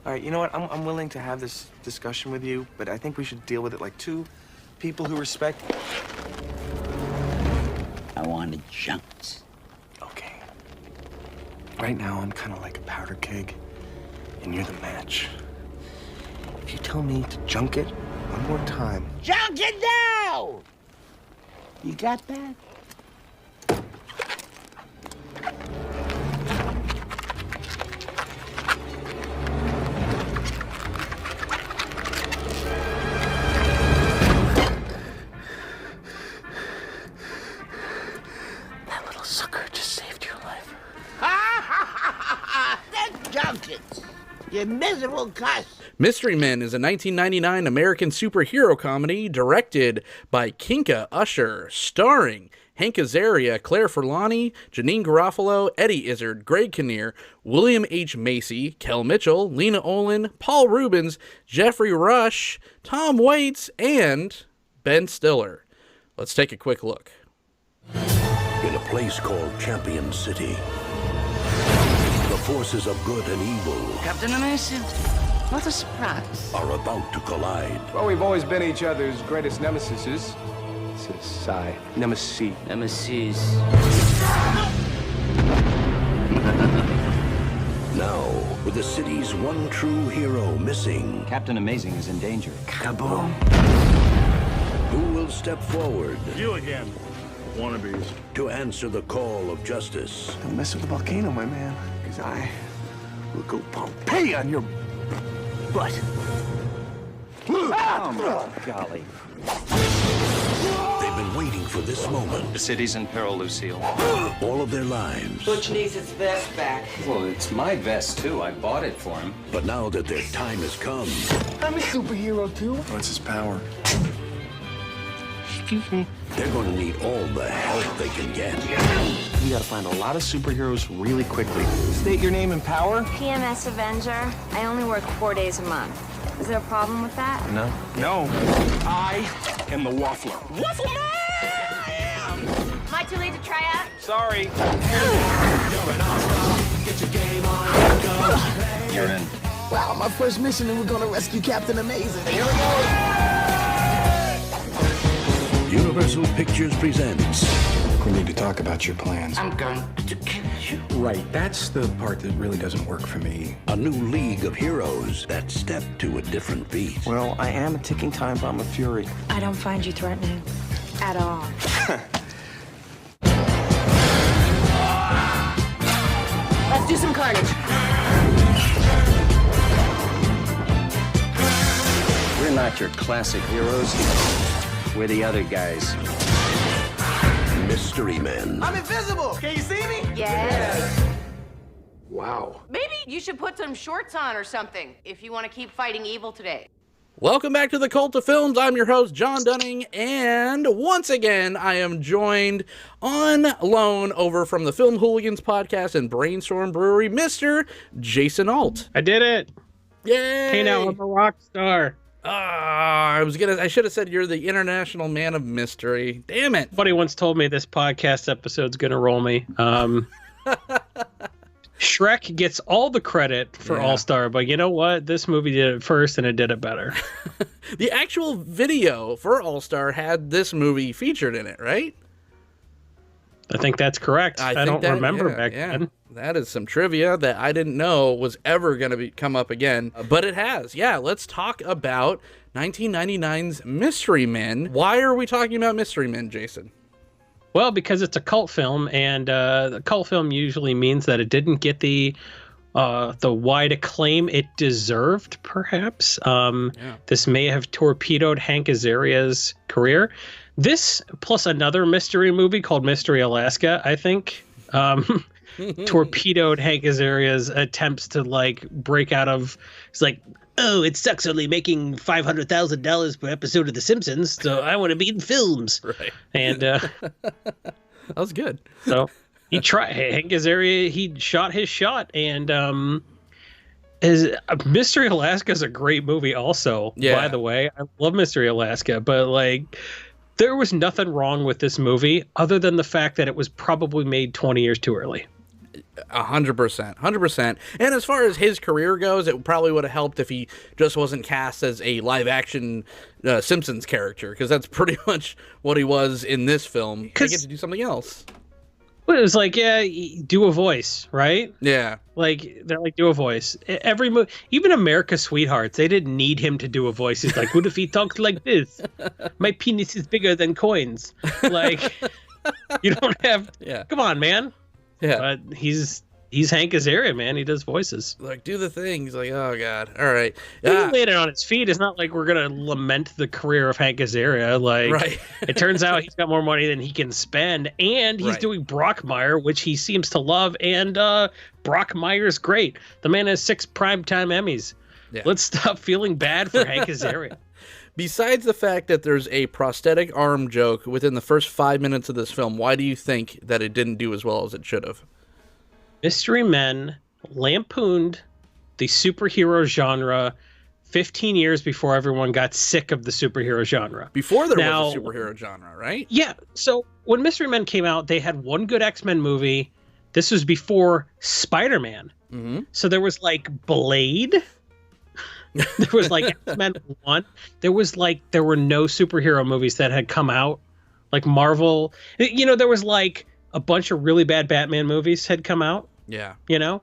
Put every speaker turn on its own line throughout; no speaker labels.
All right, you know what? I'm willing to have this discussion with you, but I think we should deal with it like two people who respect...
I wanted junks.
Okay. Right now, I'm kind of like a powder keg, and you're the match. If you tell me to junk it one more time...
Junk it now! You got that?
That little sucker just saved your life.
That's junkets! You miserable cuss!
Mystery Men is a 1999 American superhero comedy directed by Kinka Usher, starring Hank Azaria, Claire Forlani, Janine Garofalo, Eddie Izzard, Greg Kinnear, William H. Macy, Kel Mitchell, Lena Olin, Paul Rubens, Jeffrey Rush, Tom Waits, and Ben Stiller. Let's take a quick look.
In a place called Champion City, the forces of good and evil
Captain Amazing. What a surprise.
are about to collide.
Well, we've always been each other's greatest nemesis. Nemesis.
Nemesis.
Now, with the city's one true hero missing,
Captain Amazing is in danger.
Kaboom.
who will step forward
You again. Wannabes.
to answer the call of justice?
Don't mess with the volcano, my man, because I will go Pompeii on your butt.
Oh, golly.
They've been waiting for this moment
The city's in peril, Lucille.
all of their lives.
Butch needs his vest back.
Well, it's my vest, too. I bought it for him.
But now that their time has come,
I'm a superhero too.
What's his power?
Excuse me.
they're going to need all the help they can get.
We gotta find a lot of superheroes really quickly. State your name and power.
PMS Avenger. I only work 4 days a month. Is there a problem with that?
No.
No, I am the Waffler.
Waffle Man! Am I too late to try out?
Sorry.
You're in.
Wow, my first mission and we're gonna rescue Captain Amazing. Here we go!
Universal Pictures presents
We need to talk about your plans.
I'm going to kill you.
Right, that's the part that really doesn't work for me.
a new league of heroes that step to a different beat.
Well, I am a ticking time bomb of fury.
I don't find you threatening. At all.
Let's do some carnage.
We're not your classic heroes. We're the other guys.
Mystery Men.
I'm invisible. Can you see me?
Yes.
Wow.
Maybe you should put some shorts on or something if you want to keep fighting evil today.
Welcome back to the Cult of Films. I'm your host, Jon Dunning, and once again, I am joined on loan over from the Film Hooligans podcast and Brainstorm Brewery, Mr. Jason Alt.
I did it.
Yay!
Hey, now I'm a rock star.
I should have said you're the international man of mystery. Damn it.
Somebody once told me this podcast episode's gonna roll me. Shrek gets all the credit for
Yeah.
All-Star, but you know what? This movie did it first, and it did it better.
The actual video for All-Star had this movie featured in it, right?
I think that's correct. I
think
don't
that-
remember
yeah,
back
yeah.
then.
That is some trivia that I didn't know was ever going to come up again, but it has. Yeah, let's talk about 1999's Mystery Men. Why are we talking about Mystery Men, Jason?
Well, because it's a cult film, and the cult film usually means that it didn't get the wide acclaim it deserved, perhaps. This may have torpedoed Hank Azaria's career. This, plus another mystery movie called Mystery Alaska, I think, torpedoed Hank Azaria's attempts to, like, break out of... It's like, oh, it sucks only making $500,000 per episode of The Simpsons, so I want to be in films.
Right.
And
That was good.
so he tried. Hank Azaria, he shot his shot, and Mystery Alaska is a great movie also,
Yeah.
by the way. I love Mystery Alaska, but, like, there was nothing wrong with this movie other than the fact that it was probably made 20 years too early.
100%. And as far as his career goes, it probably would have helped if he just wasn't cast as a live-action Simpsons character, because that's pretty much what he was in this film. They get to do something else.
Well, it was like, yeah, do a voice, right?
Yeah.
Like, they're like, do a voice. Every even America's Sweethearts, they didn't need him to do a voice. He's like, what if he talked like this? My penis is bigger than coins. Like, you don't have...
Yeah.
Come on, man.
Yeah.
But he's Hank Azaria, man. He does voices.
Like, do the thing. He's like, oh, God. All right.
He laid it on his feet. It's not like we're going to lament the career of Hank Azaria. Like,
right.
It turns out he's got more money than he can spend, and he's doing Brockmire, which he seems to love, and Brockmire's great. The man has 6 primetime Emmys. Yeah. Let's stop feeling bad for Hank Azaria.
Besides the fact that there's a prosthetic arm joke within the first 5 minutes of this film, why do you think that it didn't do as well as it should have?
Mystery Men lampooned the superhero genre 15 years before everyone got sick of the superhero genre.
Before there was a superhero genre, right?
Yeah. So when Mystery Men came out, they had one good X-Men movie. This was before Spider-Man.
Mm-hmm.
So there was like Blade. There was like X-Men 1. There were no superhero movies that had come out. Like Marvel. You know, there was like a bunch of really bad Batman movies had come out.
Yeah.
You know?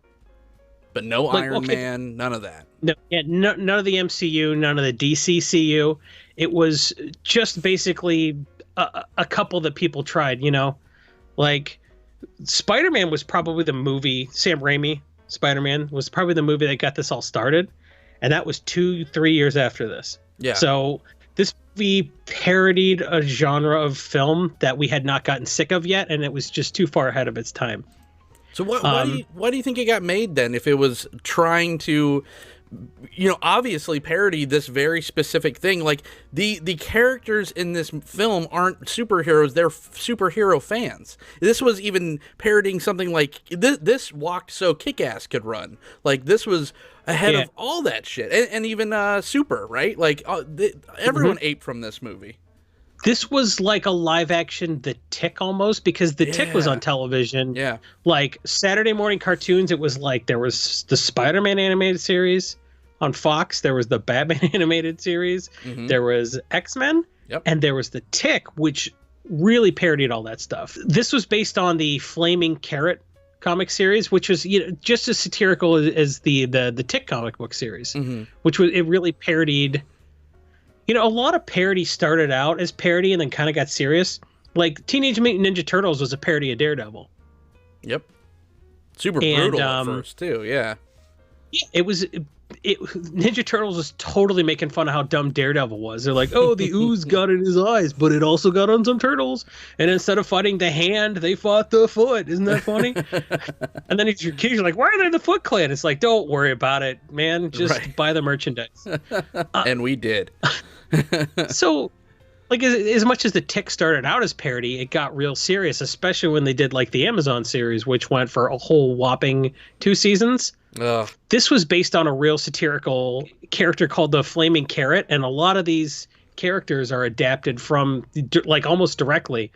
But no Iron Man, none of that.
No, yeah, none of the MCU, none of the DCCU. It was just basically a couple that people tried, you know? Like, Spider-Man was probably the movie, Sam Raimi, Spider-Man, was probably the movie that got this all started. And that was 2-3 years after this. Yeah. So this movie parodied a genre of film that we had not gotten sick of yet, and it was just too far ahead of its time.
So why do you think it got made then, if it was trying to, you know, obviously parody this very specific thing? Like, the characters in this film aren't superheroes, they're superhero fans. This was even parodying something like, this walked so Kick-Ass could run. Like, this was ahead of all that shit. And even Super, right? Like, everyone ate from this movie.
This was like a live action The Tick almost, because The Tick was on television. Yeah. Like Saturday morning cartoons, it was like there was the Spider-Man animated series on Fox. There was the Batman animated series. Mm-hmm. There was X-Men. Yep. And there was The Tick, which really parodied all that stuff. This was based on the Flaming Carrot comic series, which was, you know, just as satirical as the Tick comic book series, which was, it really parodied. You know, a lot of parody started out as parody and then kind of got serious. Like Teenage Mutant Ninja Turtles was a parody of Daredevil.
Yep. Super brutal at first too. Yeah.
It was. Ninja Turtles was totally making fun of how dumb Daredevil was. They're like, oh, the ooze got in his eyes, but it also got on some turtles. And instead of fighting the hand, they fought the foot. Isn't that funny? And then your kids are like, why are they the Foot Clan? It's like, don't worry about it, man. Just buy the merchandise.
And we did.
So, like, as much as The Tick started out as parody, it got real serious, especially when they did, like, the Amazon series, which went for a whole whopping 2 seasons. This was based on a real satirical character called the Flaming Carrot, and a lot of these characters are adapted from, like, almost directly.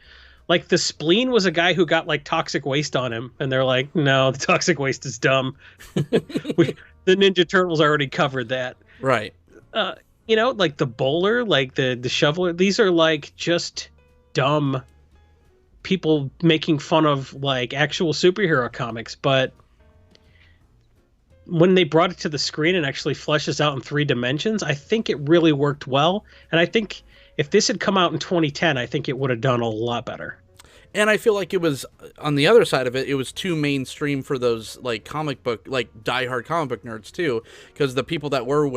Like, the Spleen was a guy who got, like, toxic waste on him, and they're like, no, the toxic waste is dumb. The Ninja Turtles already covered that.
Right.
You know, like the bowler, like the shoveler, these are like just dumb people making fun of like actual superhero comics. But when they brought it to the screen and actually fleshes out in 3 dimensions, I think it really worked well. And I think if this had come out in 2010, I think it would have done a lot better.
And I feel like it was, on the other side of it, it was too mainstream for those, like, comic book, like, diehard comic book nerds, too. Because the people that were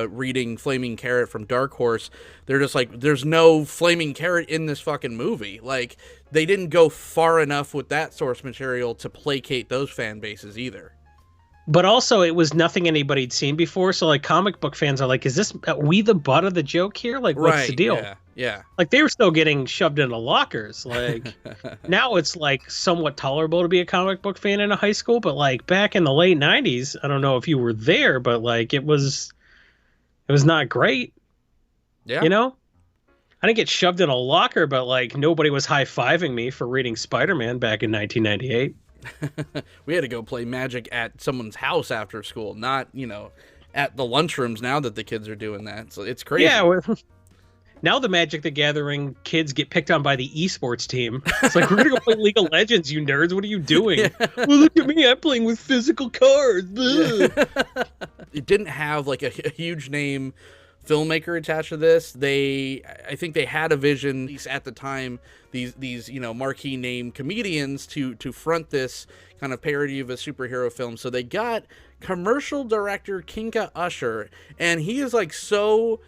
reading Flaming Carrot from Dark Horse, they're just like, there's no Flaming Carrot in this fucking movie. Like, they didn't go far enough with that source material to placate those fan bases either.
But also, it was nothing anybody'd seen before. So, like, comic book fans are like, is this, are we the butt of the joke here? Like, what's the deal?
Yeah.
Like, they were still getting shoved into lockers. Like, now it's, like, somewhat tolerable to be a comic book fan in a high school. But, like, back in the late 90s, I don't know if you were there, but, like, it was not great. Yeah. You know? I didn't get shoved in a locker, but, like, nobody was high-fiving me for reading Spider-Man back in 1998.
We had to go play Magic at someone's house after school, not, at the lunchrooms now that the kids are doing that. So it's crazy.
Yeah. Now the Magic the Gathering kids get picked on by the esports team. It's like, we're going to go play League of Legends, you nerds. What are you doing? Yeah. Well, look at me. I'm playing with physical cards. Yeah.
It didn't have like a huge name filmmaker attached to this. I think they had a vision, at least at the time, these marquee name comedians to front this kind of parody of a superhero film. So they got commercial director Kinka Usher, and he is like so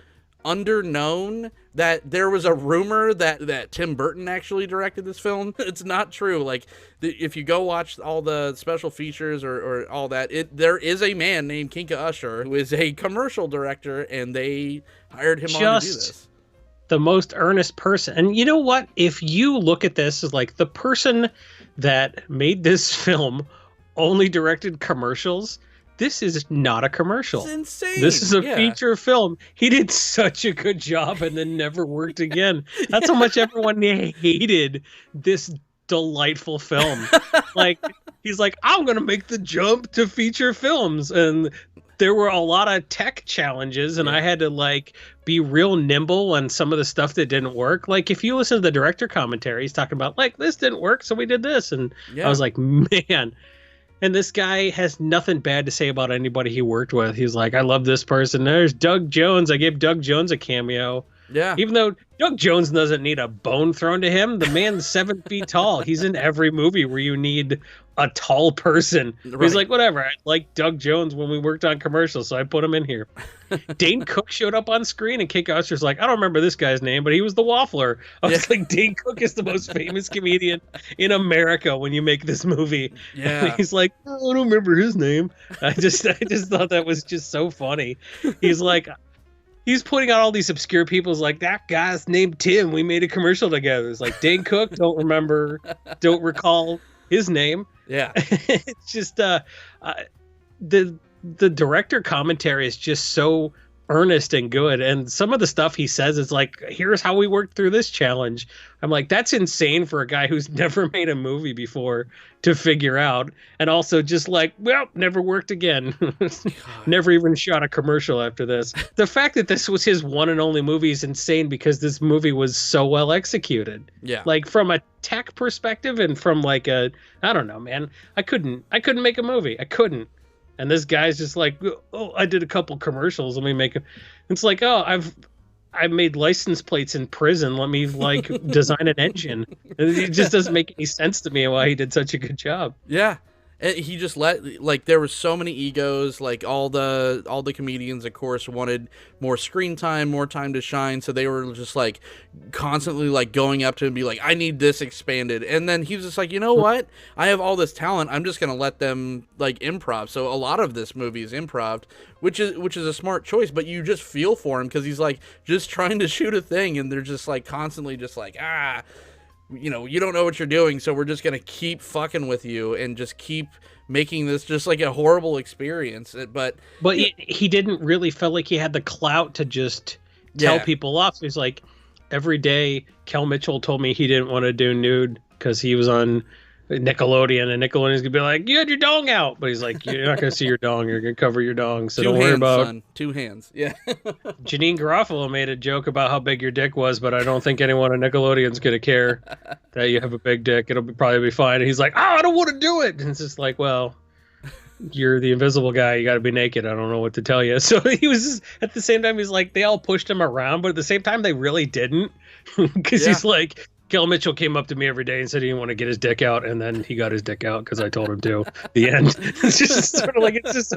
underknown that there was a rumor that Tim Burton actually directed this film. It's not true. Like, if you go watch all the special features or all that, there is a man named Kinka Usher who is a commercial director, and they hired him on to do this.
The most earnest person. And you know what? If you look at this as like the person that made this film only directed commercials, this is not a commercial.
It's insane.
This is a feature film. He did such a good job and then never worked again. That's how much everyone hated this delightful film. Like, he's like, I'm going to make the jump to feature films. And there were a lot of tech challenges, and I had to like be real nimble on some of the stuff that didn't work. Like, if you listen to the director commentary, he's talking about like, this didn't work, so we did this. And I was like, man. And this guy has nothing bad to say about anybody he worked with. He's like, I love this person. There's Doug Jones. I gave Doug Jones a cameo.
Yeah.
Even though Doug Jones doesn't need a bone thrown to him, the man's 7 feet tall. He's in every movie where you need a tall person. Right. He's like, whatever. I like Doug Jones when we worked on commercials, so I put him in here. Dane Cook showed up on screen, and Kinka Usher's like, I don't remember this guy's name, but he was the Waffler. I was like, Dane Cook is the most famous comedian in America when you make this movie.
Yeah.
And he's like, oh, I don't remember his name. I just thought that was just so funny. He's like, he's putting out all these obscure people's like, that guy's named Tim. We made a commercial together. It's like, Dane Cook, don't recall his name.
Yeah.
It's just the director commentary is just so earnest and good, and some of the stuff he says is like, here's how we worked through this challenge. I'm like, that's insane for a guy who's never made a movie before to figure out. And also just like, well, never worked again. Never even shot a commercial after this. The fact that this was his one and only movie is insane, because this movie was so well executed.
Yeah.
Like, from a tech perspective and from like I don't know, man, I couldn't make a movie. I couldn't. And this guy's just like, oh, I did a couple commercials. Let me make a. It's like, oh, I've made license plates in prison. Let me like design an engine. It just doesn't make any sense to me why he did such a good job.
Yeah. He just there were so many egos. Like, all the comedians, of course, wanted more screen time, more time to shine. So they were just like constantly like going up to him and be like, I need this expanded. And then he was just like, you know what? I have all this talent. I'm just going to let them like improv. So a lot of this movie is improv, which is a smart choice, but you just feel for him, because he's like just trying to shoot a thing, and they're just like constantly just like, you don't know what you're doing, so we're just going to keep fucking with you and just keep making this just like a horrible experience. But
he didn't really feel like he had the clout to just tell people off. So he's like, every day, Kel Mitchell told me he didn't want to do nude because he was on Nickelodeon, and Nickelodeon's gonna be like, you had your dong out, but he's like, you're not gonna see your dong, you're gonna cover your dong, so don't worry about
son. 2 hands. Yeah.
Janine Garofalo made a joke about how big your dick was, but I don't think anyone on Nickelodeon's gonna care that you have a big dick. It'll probably be fine. And he's like, oh, I don't want to do it. And it's just like, well, you're the invisible guy, you got to be naked, I don't know what to tell you. So he was just, at the same time, he's like, they all pushed him around, but at the same time they really didn't, because he's like, Kel Mitchell came up to me every day and said he didn't want to get his dick out, and then he got his dick out because I told him to. The end. It's just sort of like, it's just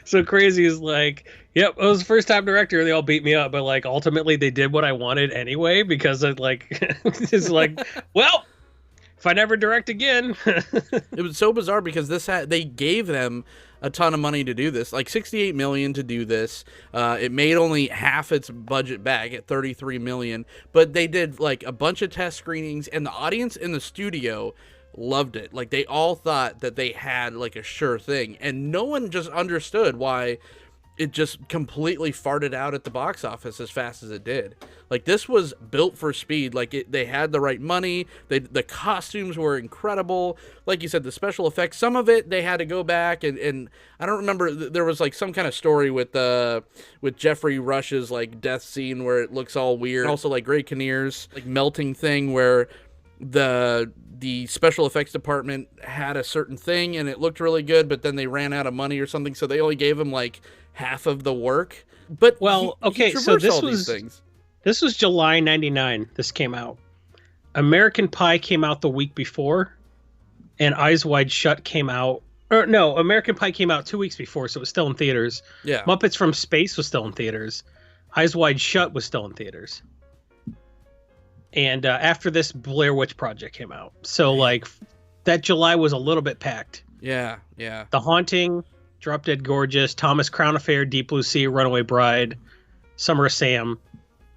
so crazy. It's like, yep, I was the first time director. They all beat me up, but like ultimately they did what I wanted anyway, because it like it's like, well, if I never direct again.
It was so bizarre, because they gave them a ton of money to do this, like $68 million to do this. It made only half its budget back at $33 million, but they did like a bunch of test screenings, and the audience in the studio loved it. Like, they all thought that they had like a sure thing, and no one just understood why it just completely farted out at the box office as fast as it did. Like, this was built for speed. Like, they had the right money. The costumes were incredible. Like you said, the special effects, some of it they had to go back and I don't remember. There was like some kind of story with Jeffrey Rush's like death scene where it looks all weird. Also, like Greg Kinnear's like melting thing where the special effects department had a certain thing and it looked really good, but then they ran out of money or something, so they only gave him like half of the work. But
so this was July 99. This came out. American Pie came out the week before, and Eyes Wide Shut came out. Or no, American Pie came out 2 weeks before, so it was still in theaters.
Yeah.
Muppets from Space was still in theaters. Eyes Wide Shut was still in theaters. And after this, Blair Witch Project came out. So, like, that July was a little bit packed.
Yeah, yeah.
The Haunting, Drop Dead Gorgeous, Thomas Crown Affair, Deep Blue Sea, Runaway Bride, Summer of Sam.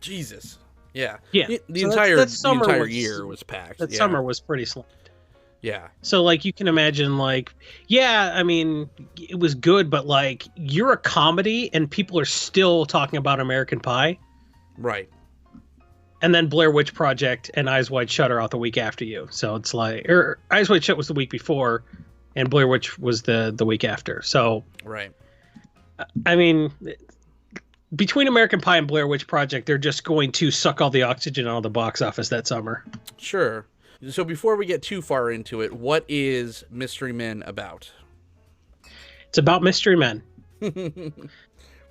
Jesus. Yeah.
Yeah.
The
So
entire year was packed.
That
yeah.
summer was pretty slammed.
Yeah.
So, like, you can imagine, like, yeah, I mean, it was good, but, like, you're a comedy and people are still talking about American Pie.
Right.
And then Blair Witch Project and Eyes Wide Shut are out the week after you. So it's like, or Eyes Wide Shut was the week before, and Blair Witch was the week after. So,
right.
I mean, between American Pie and Blair Witch Project, they're just going to suck all the oxygen out of the box office that summer.
Sure. So before we get too far into it, what is Mystery Men about?
It's about mystery men.
You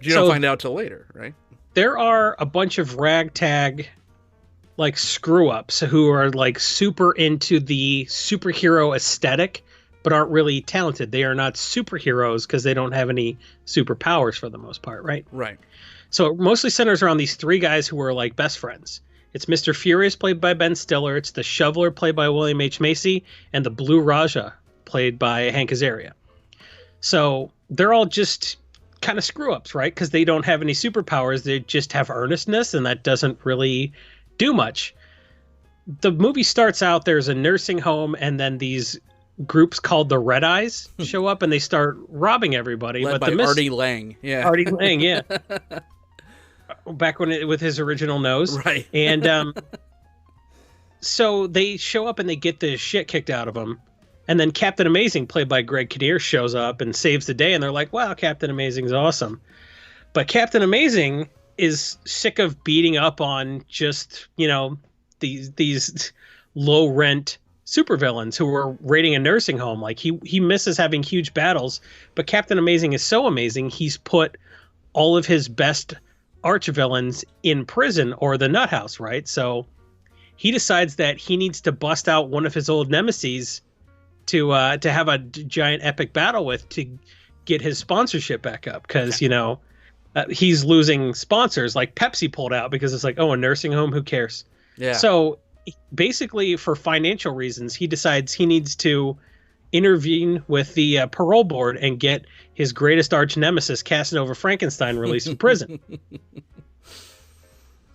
don't find out till later, right?
There are a bunch of ragtag, like, screw-ups who are, like, super into the superhero aesthetic, but aren't really talented. They are not superheroes because they don't have any superpowers for the most part, right?
Right.
So it mostly centers around these three guys who are, like, best friends. It's Mr. Furious, played by Ben Stiller. It's the Shoveler, played by William H. Macy. And the Blue Raja, played by Hank Azaria. So they're all just kind of screw-ups, right? Because they don't have any superpowers. They just have earnestness, and that doesn't really do much. The movie starts out, there's a nursing home, and then these groups called the Red Eyes show up, and they start robbing everybody.
Led by Artie Lang. Yeah.
Artie Lang, yeah. Back when with his original nose.
Right.
And so they show up and they get the shit kicked out of them. And then Captain Amazing, played by Greg Kinnear, shows up and saves the day. And they're like, wow, Captain Amazing's awesome. But Captain Amazing is sick of beating up on just, you know, these low rent supervillains who are raiding a nursing home. Like, he misses having huge battles, but Captain Amazing is so amazing, he's put all of his best archvillains in prison or the nut house, right? So he decides that he needs to bust out one of his old nemeses to have a giant epic battle with to get his sponsorship back up, because you know he's losing sponsors. Like Pepsi pulled out because it's like, oh, a nursing home, who cares?
Yeah.
So basically, for financial reasons, he decides he needs to intervene with the parole board and get his greatest arch nemesis, Casanova Frankenstein, released from prison.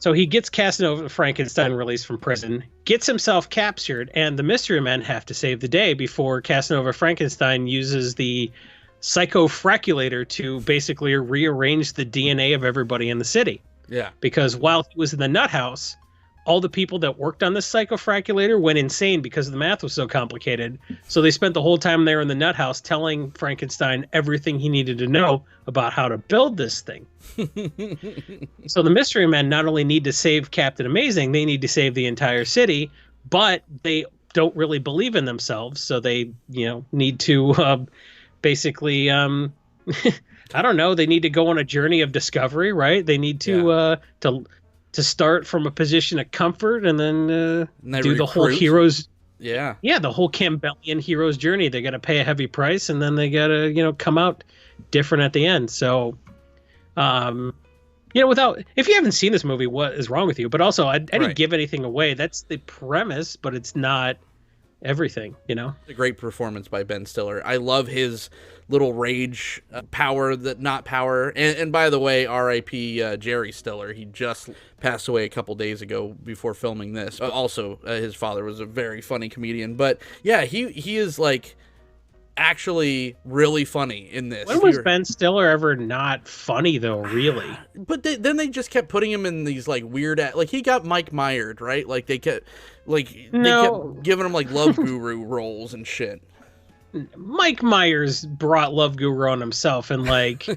So he gets Casanova Frankenstein released from prison, gets himself captured, and the Mystery Men have to save the day before Casanova Frankenstein uses the psychofraculator to basically rearrange the DNA of everybody in the city.
Yeah.
Because while he was in the nut house, all the people that worked on this psychofraculator went insane because the math was so complicated. So they spent the whole time there in the nut house telling Frankenstein everything he needed to know about how to build this thing. So the Mystery Men not only need to save Captain Amazing, they need to save the entire city, but they don't really believe in themselves. So they, you know, need to basically, I don't know, they need to go on a journey of discovery, right? They need to start from a position of comfort and then do the whole heroes.
Yeah.
Yeah, the whole Campbellian hero's journey. They got to pay a heavy price, and then they got to, you know, come out different at the end. So, you know, if you haven't seen this movie, what is wrong with you? But also, I didn't give anything away. That's the premise, but it's not everything, you know?
A great performance by Ben Stiller. I love his little rage power, that not power. And by the way, R.I.P. Jerry Stiller. He just passed away a couple days ago before filming this. Also, his father was a very funny comedian. But yeah, he is like, actually really funny in this.
When was Ben Stiller ever not funny though? Really?
But then they just kept putting him in these like weird, like he got Mike Myers, right? Like they kept giving him like Love Guru roles and shit.
Mike Myers brought Love Guru on himself, and like,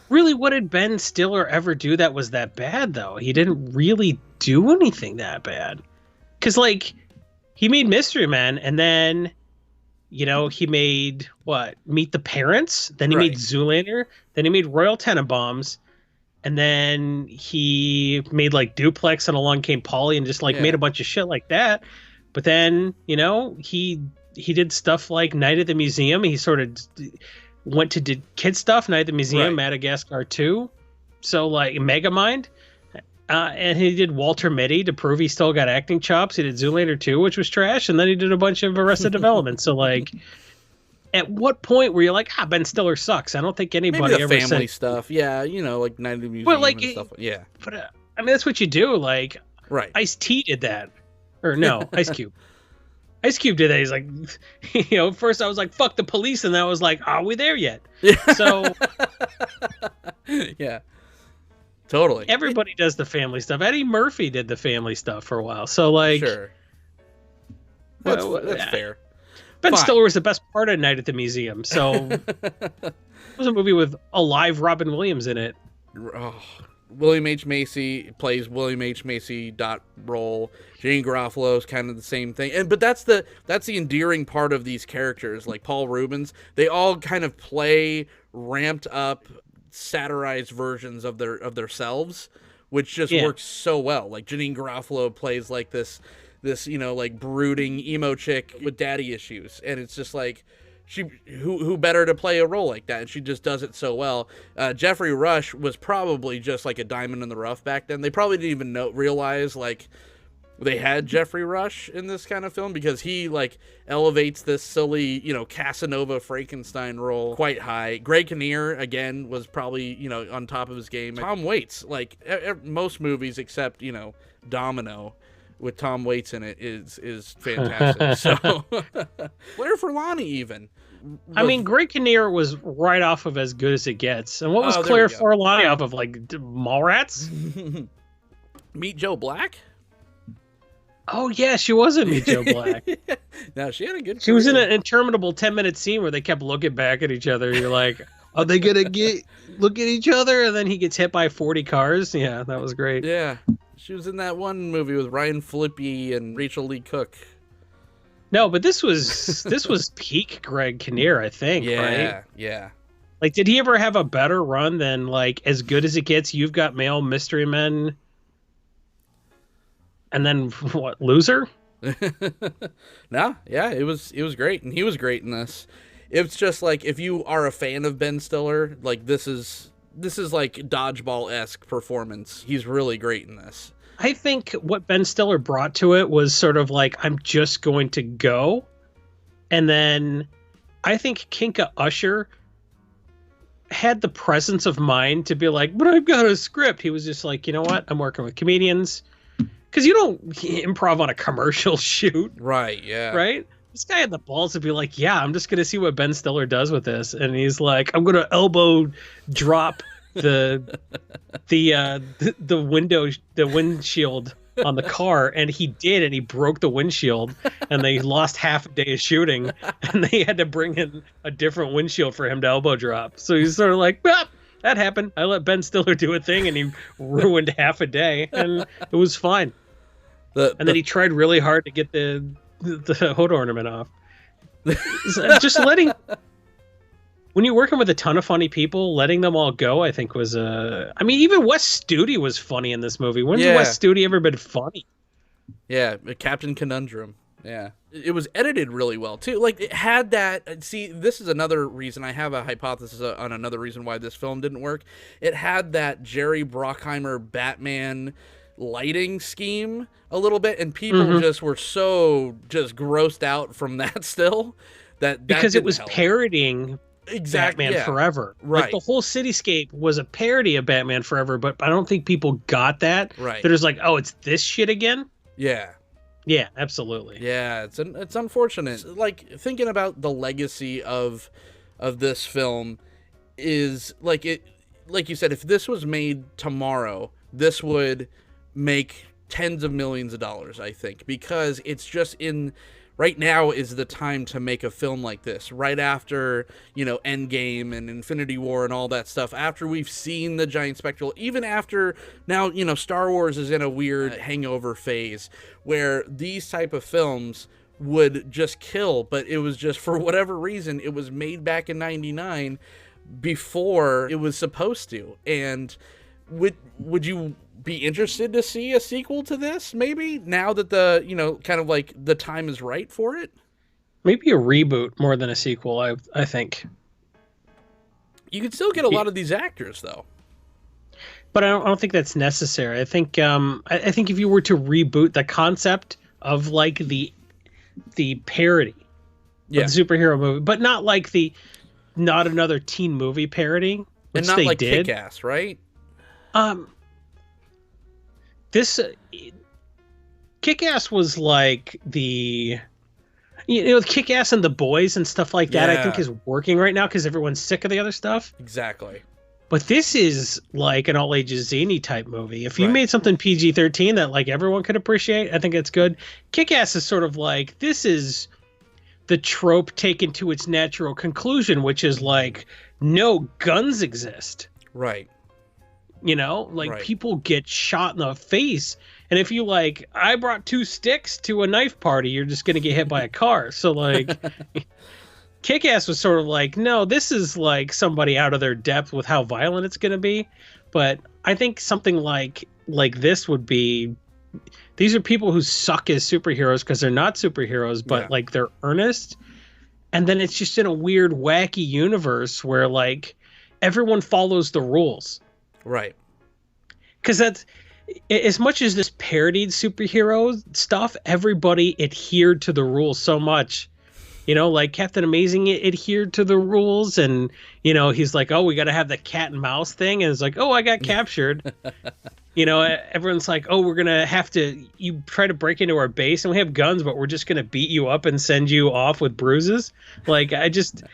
really, what did Ben Stiller ever do that was that bad though? He didn't really do anything that bad, because like, he made Mystery Men, and then, you know, he made Meet the Parents, then he made Zoolander, then he made Royal Tenenbaums, and then he made like Duplex and Along Came Polly, and just like made a bunch of shit like that. But then, you know, he did stuff like Night at the Museum. He sort of did kid stuff, Night at the Museum, Madagascar 2. So like Megamind. And he did Walter Mitty to prove he still got acting chops. He did Zoolander 2, which was trash. And then he did a bunch of Arrested Development. So like, at what point were you like, Ben Stiller sucks? I don't think anybody
Maybe the
ever
family
said
stuff. Yeah, you know, like Night at the Museum and stuff. Yeah.
But I mean, that's what you do. Like, Ice-T did that. Or no, Ice Cube. Ice Cube did that. He's like, you know, first I was like, fuck the police. And then I was like, are we there yet? So.
Yeah. Totally.
Everybody does the family stuff. Eddie Murphy did the family stuff for a while. So like.
Sure. That's fair.
Ben Stiller was the best part of Night at the Museum. So. It was a movie with a live Robin Williams in it.
Oh. William H. Macy plays William H. Macy role. Jane Garofalo's kind of the same thing, but that's the endearing part of these characters. Like Paul Rubens, they all kind of play ramped up, satirized versions of theirselves, which just works so well. Like Janine Garofalo plays like this you know, like brooding emo chick with daddy issues, and it's just like. Who better to play a role like that? And she just does it so well. Jeffrey Rush was probably just like a diamond in the rough back then. They probably didn't even realize like they had Jeffrey Rush in this kind of film, because he like elevates this silly, you know, Casanova Frankenstein role quite high. Greg Kinnear again was probably, you know, on top of his game. Tom Waits, like most movies except, you know, Domino, with Tom Waits in it is fantastic. So Claire Forlani even.
I mean, Greg Kinnear was right off of As Good as It Gets. And what was Claire Forlani off of, like Mallrats?
Meet Joe Black?
Oh, yeah, she was in Meet Joe Black.
No, she had a good
She was in an interminable 10-minute scene where they kept looking back at each other. You're like, are they going to look at each other? And then he gets hit by 40 cars. Yeah, that was great.
Yeah. She was in that one movie with Ryan Phillippe and Rachel Lee Cook.
No, but this was peak Greg Kinnear, I think, right?
Yeah.
Like, did he ever have a better run than, like, As Good as It Gets, You've Got Mail, Mystery Men, and then, what, Loser?
No, yeah, it was great, and he was great in this. It's just, like, if you are a fan of Ben Stiller, like, this is like Dodgeball-esque performance. He's really great in this.
I think what Ben Stiller brought to it was sort of like, I'm just going to go. And then I think Kinka Usher had the presence of mind to be like, but I've got a script. He was just like, you know what? I'm working with comedians. Because you don't improv on a commercial shoot.
Right, yeah.
Right? This guy had the balls to be like, yeah, I'm just going to see what Ben Stiller does with this. And he's like, I'm going to elbow drop the windshield on the car. And he did, and he broke the windshield, and they lost half a day of shooting, and they had to bring in a different windshield for him to elbow drop. So he's sort of like, that happened. I let Ben Stiller do a thing, and he ruined half a day, and it was fine. And then he tried really hard to get the hood ornament off. Just letting, when you're working with a ton of funny people, letting them all go, I think was I mean, even Wes Studi was funny in this movie. When's Wes Studi ever been funny?
Yeah, Captain Conundrum. Yeah, it was edited really well too. Like, it had that. See, this is another reason. I have a hypothesis on another reason why this film didn't work. It had that Jerry Bruckheimer Batman lighting scheme a little bit, and people just were so just grossed out from that still that
because it was
help.
Parodying Batman Forever.
Right.
Like, the whole cityscape was a parody of Batman Forever, but I don't think people got that.
Right.
They're just like, oh, it's this shit again?
Yeah.
Yeah, absolutely.
Yeah, it's unfortunate. Like, thinking about the legacy of this film is like you said, if this was made tomorrow, this would make tens of millions of dollars, I think, because it's just right now is the time to make a film like this, right after, Endgame and Infinity War and all that stuff, after we've seen the giant spectacle, even after now, Star Wars is in a weird hangover phase where these type of films would just kill, but it was just, for whatever reason, it was made back in 99 before it was supposed to. And would you be interested to see a sequel to this, maybe, now that the kind of like the time is right for it?
Maybe a reboot more than a sequel. I think
you could still get a lot of these actors though,
but I don't think that's necessary. I think if you were to reboot the concept of like the parody of the superhero movie, but not like not another teen movie parody, which
and not
they
like
did.
Kick-Ass, right?
This Kick-Ass was like Kick-Ass and The Boys and stuff like that. I think is working right now because everyone's sick of the other stuff.
Exactly.
But this is like an all ages zany type movie. If you made something PG-13 that like everyone could appreciate, I think it's good. Kick-Ass is sort of like, this is the trope taken to its natural conclusion, which is like, no, guns exist.
Right.
People get shot in the face. And if you I brought 2 sticks to a knife party, you're just going to get hit by a car. So Kick-Ass was sort of like, no, this is like somebody out of their depth with how violent it's going to be. But I think something like this would be, these are people who suck as superheroes because they're not superheroes, but they're earnest. And then it's just in a weird, wacky universe where everyone follows the rules.
Right.
Because that's, as much as this parodied superhero stuff, everybody adhered to the rules so much. Captain Amazing adhered to the rules, and he's like, oh, we got to have the cat and mouse thing, and it's like, oh, I got captured. Everyone's like, oh, we're gonna have to, you try to break into our base and we have guns, but we're just gonna beat you up and send you off with bruises. I just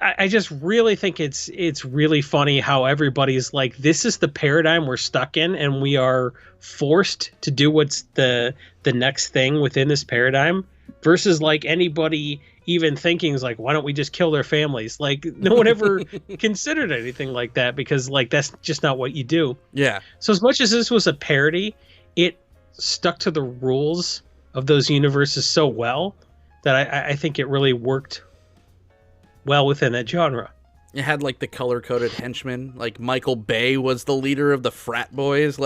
I just really think it's really funny how everybody's like, this is the paradigm we're stuck in, and we are forced to do what's the next thing within this paradigm, versus anybody even thinking is like, why don't we just kill their families? No one ever considered anything like that, because that's just not what you do.
Yeah.
So as much as this was a parody, it stuck to the rules of those universes so well that I think it really worked well within that genre.
It had the color-coded henchmen. Michael Bay was the leader of the frat boys.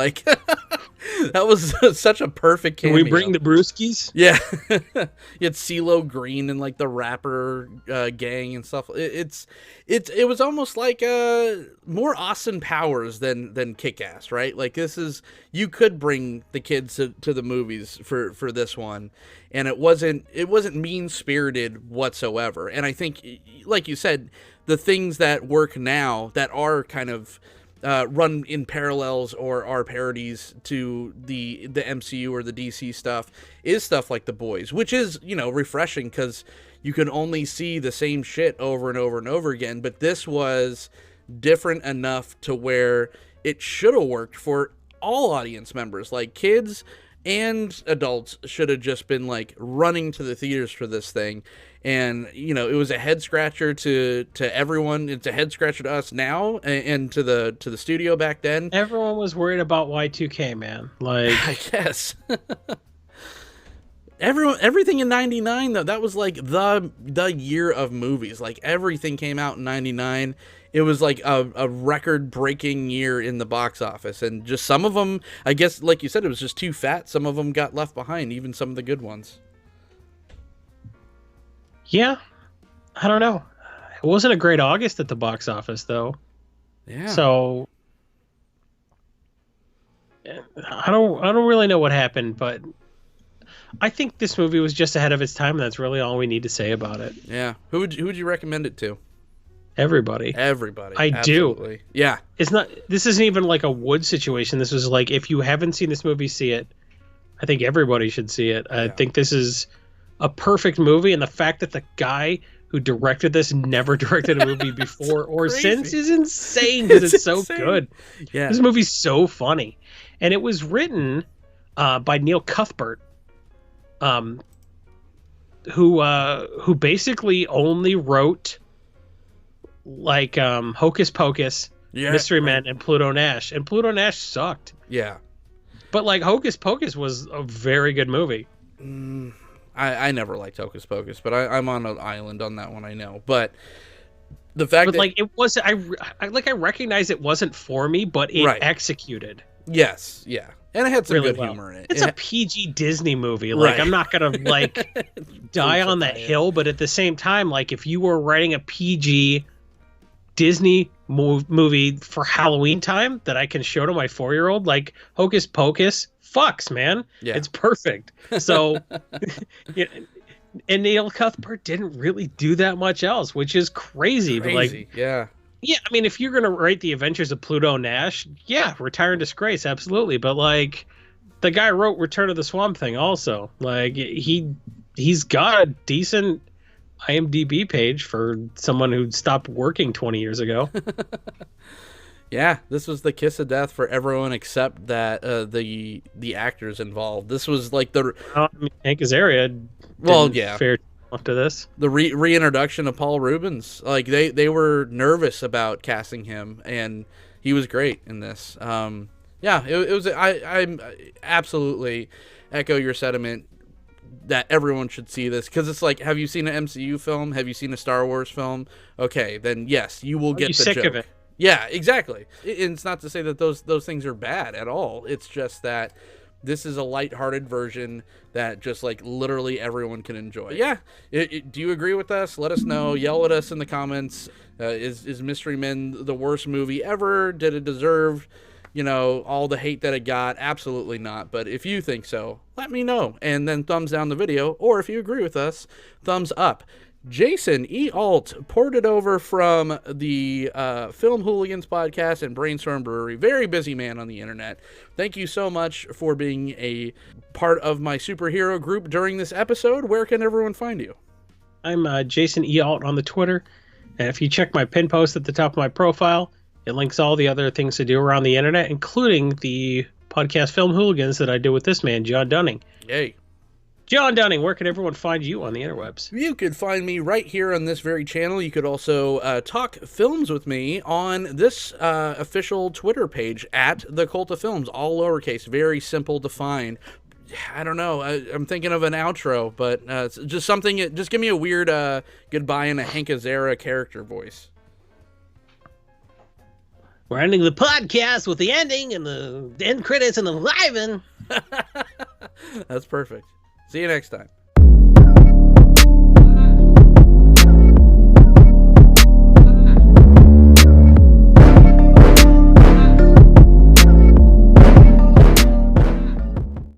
That was such a perfect cameo.
Can we bring the brewskis?
Yeah. You had CeeLo Green and the rapper gang and stuff. It was almost like more Austin Powers than Kick-Ass, right? You could bring the kids to the movies for this one, and it wasn't mean-spirited whatsoever. And I think, like you said, the things that work now that are kind of run in parallels or are parodies to the MCU or the DC stuff is stuff like The Boys, which is, refreshing because you can only see the same shit over and over and over again. But this was different enough to where it should have worked for all audience members, kids and adults should have just been running to the theaters for this thing. And, it was a head scratcher to everyone. It's a head scratcher to us now and to the studio back then.
Everyone was worried about Y2K, man.
I guess. Everything in 99 though, that was the year of movies. Everything came out in 99. It was a record-breaking year in the box office, and just some of them, I guess, like you said, it was just too fat. Some of them got left behind, even some of the good ones.
Yeah, I don't know. It wasn't a great August at the box office, though.
Yeah.
So I don't really know what happened, but I think this movie was just ahead of its time, and that's really all we need to say about it.
Yeah. Who would you recommend it to?
Everybody. I
Absolutely.
do.
Yeah.
This isn't even like a Wood situation. This is like, if you haven't seen this movie, see it. I think everybody should see it. I think this is a perfect movie, and the fact that the guy who directed this never directed a movie before or since is insane, because it's so good.
Yeah.
This movie's so funny. And it was written by Neil Cuthbert, who basically only wrote like Hocus Pocus, Mystery Men, and Pluto Nash. And Pluto Nash sucked.
Yeah.
But like Hocus Pocus was a very good movie.
I never liked Hocus Pocus, but I'm on an island on that one, I know. But the fact that...
like, it was... I recognize it wasn't for me, but it executed.
Yes, yeah. And it had some
really
good humor in it.
It's a PG Disney movie. Like, I'm not going to, like, die on that hill, but at the same time, like, if you were writing a PG Disney movie for Halloween time that I can show to my 4-year-old, like Hocus Pocus, fucks, man.
Yeah.
It's perfect. So, and Neil Cuthbert didn't really do that much else, which is crazy. But like,
yeah,
I mean, if you're gonna write the Adventures of Pluto Nash, Retire in Disgrace, absolutely. But like, the guy wrote Return of the Swamp Thing also. Like, he's got a decent IMDb page for someone who stopped working 20 years ago.
Yeah, this was the kiss of death for everyone except that the actors involved. This was like the
Hank Azaria. Fair to this.
The reintroduction of Paul Rubens. Like they were nervous about casting him, and he was great in this. It was. I absolutely echo your sentiment that everyone should see this, because it's like, have you seen an MCU film? Have you seen a Star Wars film? Okay, then yes, you will get the
sick
joke.
of it.
Yeah, exactly. It's not to say that those things are bad at all. It's just that this is a lighthearted version that just like literally everyone can enjoy. Yeah. Do you agree with us? Let us know. Yell at us in the comments. Is Mystery Men the worst movie ever? Did it deserve, all the hate that it got? Absolutely not. But if you think so, let me know. And then thumbs down the video. Or if you agree with us, thumbs up. Jason E. Alt poured it over from the Film Hooligans podcast and Brainstorm Brewery. Very busy man on the internet. Thank you so much for being a part of my superhero group during this episode. Where can everyone find you?
I'm Jason E. Alt on the Twitter. And if you check my pin post at the top of my profile, it links all the other things to do around the internet, including the podcast Film Hooligans that I do with this man, Jon Dunning.
Yay.
Jon Dunning, where can everyone find you on the interwebs?
You could find me right here on this very channel. You could also talk films with me on this official Twitter page at The Cult of Films, all lowercase, very simple to find. I don't know. I'm thinking of an outro, but it's just something. Just give me a weird goodbye in a Hank Azaria character voice.
We're ending the podcast with the ending and the end credits and the live-in.
That's perfect. See you next time.